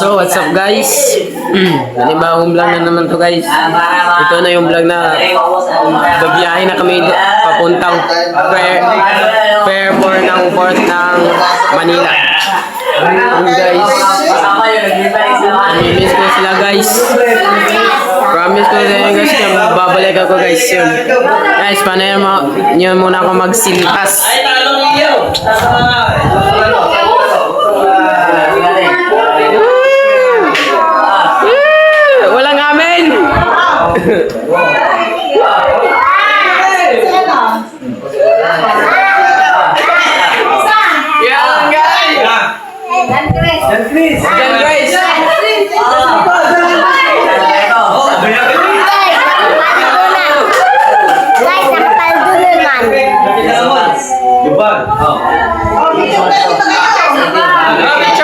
So, what's up guys? Panibagong vlog na naman to guys. Ito na yung vlog na babiyahe na kami papuntang Fairport ng port ng Manila. Guys, namimiss ko sila guys. Promise ko sa inyo guys, babalik ako guys yun. Guys, paano yun muna ako magsilpas. Walang amin! Yan guys! Yan Chris!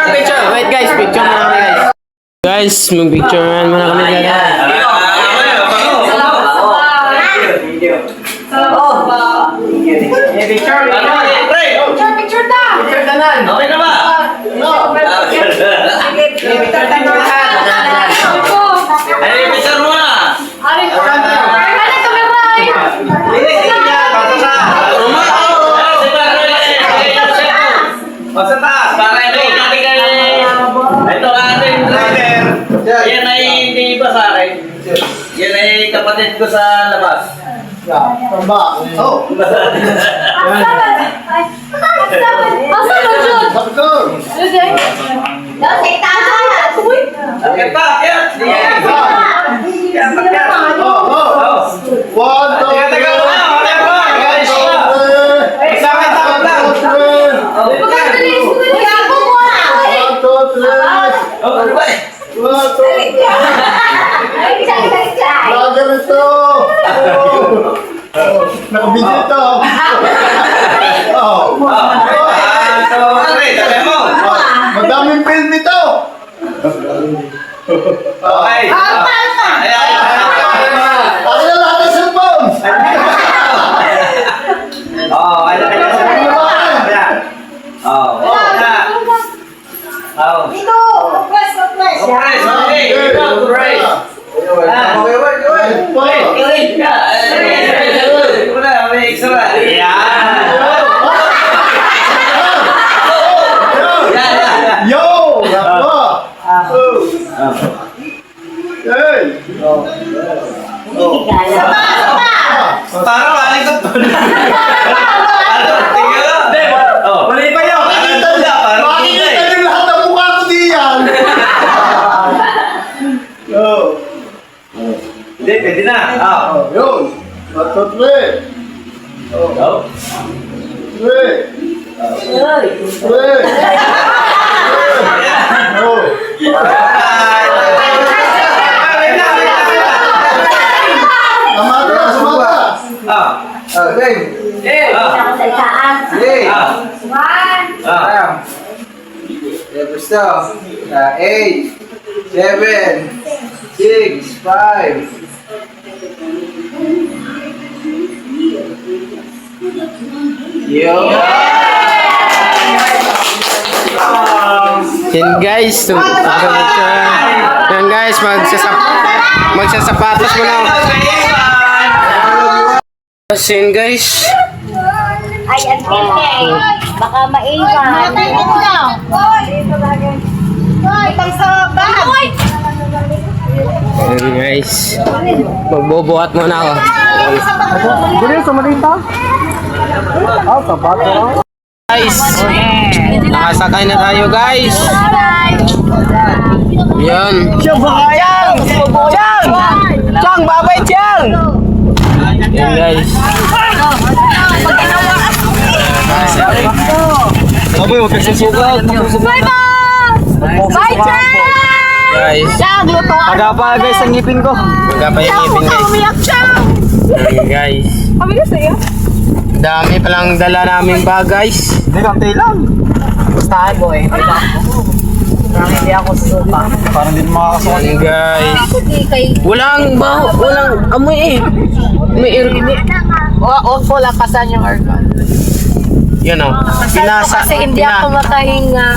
Picture! Wait guys, picture muna kami guys. Guys, mag-picturean muna kami guys. Okay na ba? Ay, picture mo na! Sa taas, para ito yung ating ito ating driver. Yan ay hindi ba sa akin? Yan ay kapatid ko sa labas. Tamba. Oh. Akit pa, akit! One, two, nakabili ito. Madaming film ito. Okay. Ako na lahat ng cellphone. Ay, nakita sa mga. Yo! Hey! Parang aling ko to. Mali pa yun. Makikita niyo lahat ng mukha ko diyan. Hindi, pwede na. Yun. 1, 2, 3. 3. Gusto. 8, 7, 6, 5. Yo! Yan guys, yan guys, magsasapatos mo na. Yan guys. Ay, ang kike. Baka maiwan. Yan guys. Magbubuhat muna ako. Guys, nakasakay na tayo guys. Yan. Yan guys. Guys. Agapa guys ang ngipin ko. Magapa yung ngipin guys. Yan guys. Dami palang dala naming bag guys. Hindi kantay lang. Gustahan mo eh. Parang hindi ako susuka. Parang hindi makakasuka. Yan guys. Walang amoy eh. May air. Oo, full akasan yung aircon. Yan o. Kasi hindi ako makahinga.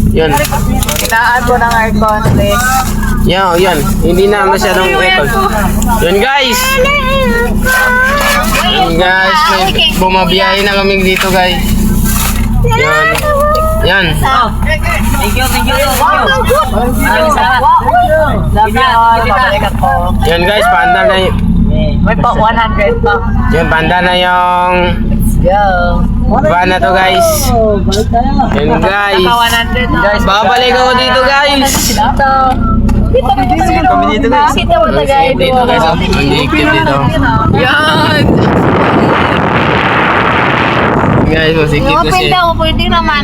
Yun. Hinaan mo ng aircon, please. Yan. Hindi na masyadong echo. Yun guys. Yun guys. May bumabiyahe na kami dito guys. Yun. Yan. Thank you. Maraming salamat. Love you all. Babalikan ko. Yan guys, paandar na yung... May pa 100 pa. Yun, paandar na yung... Go. Van na to guys. Yun guys. Naka 100 na. Guys, babalik ako dito guys. Kami dito guys. Kita mo na guys. Dito guys, ang higpit dito. Yan! Guys, masikip na Open siya. daw, pwede naman.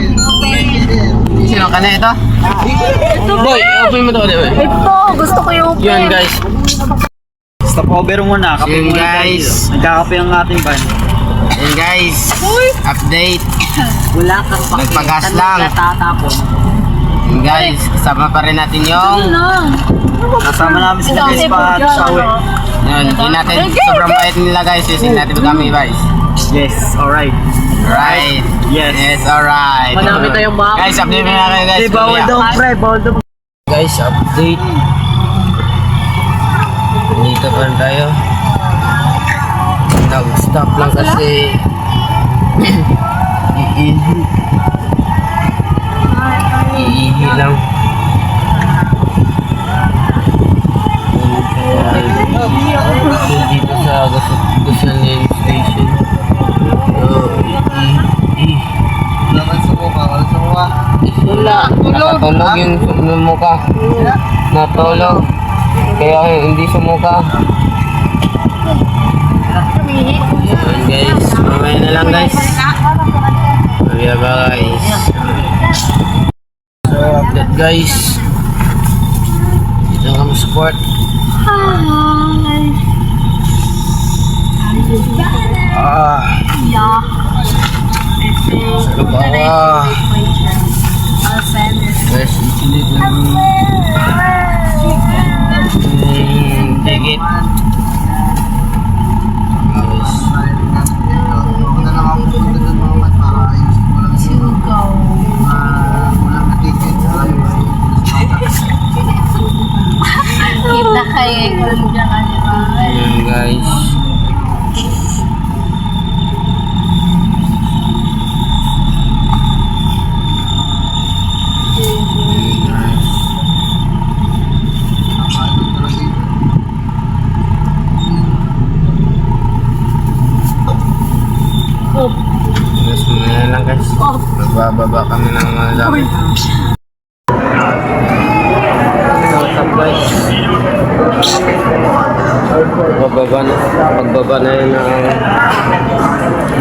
Sino ka na ito? Boy, open mo to ulit. Ito, gusto ko yung open. Yun guys. Stop over muna. Yun guys. Nagkakape ang ating van. Yun guys. Update. Wala kang Nagpagas lang. tatapon. Yun guys, kasama pa rin natin yung... Kasama namin si Dennis pa sa uwi. Yun, hindi natin sobrang bait nila guys. Sising natin kami guys. Yes, alright. Right. Yes. Alright. Madami tayong mga... Guys, update mo na kayo guys. Hey, bawal Kuya. daw, pre. Bawal daw. Guys, update. Dito pa rin tayo. Nag-stop lang kasi iihi lang. Dito sa gasoline station. So, nakatulog yung mukha. Natulog. Kaya hindi sumuka. Ayan guys, mamaya na lang guys. Mamaya ba guys? So, update guys. Dito kami support. Sa bawah. Guys, ikilig lang. Take it. Guys. Kita kayo. Ayan guys. Guys, mamaya lang guys. Magbababa kami ng mga dami. So, what's up guys? Pagbaba na yun ng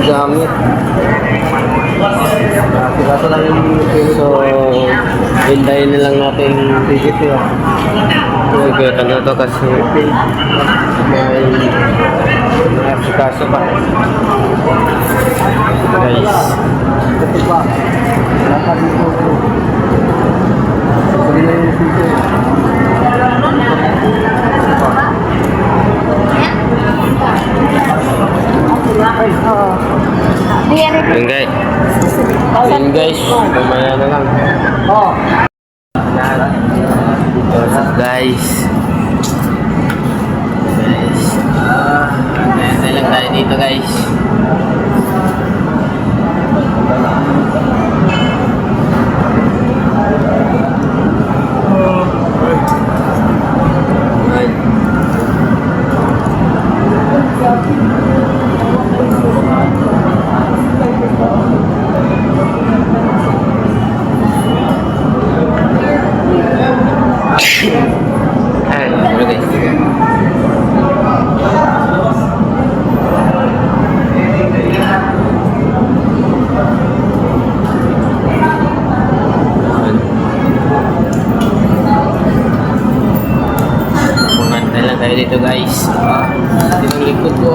gamit. So, hintayin na lang natin ticket yun. Sige, na to kasi may asikaso pa. Guys. Yun guys. Yun guys. Mamaya na lang. What's up guys? Hintay lang tayo dito guys. Ano guys? Pumantay lang tayo dito guys. Dito ang likod ko.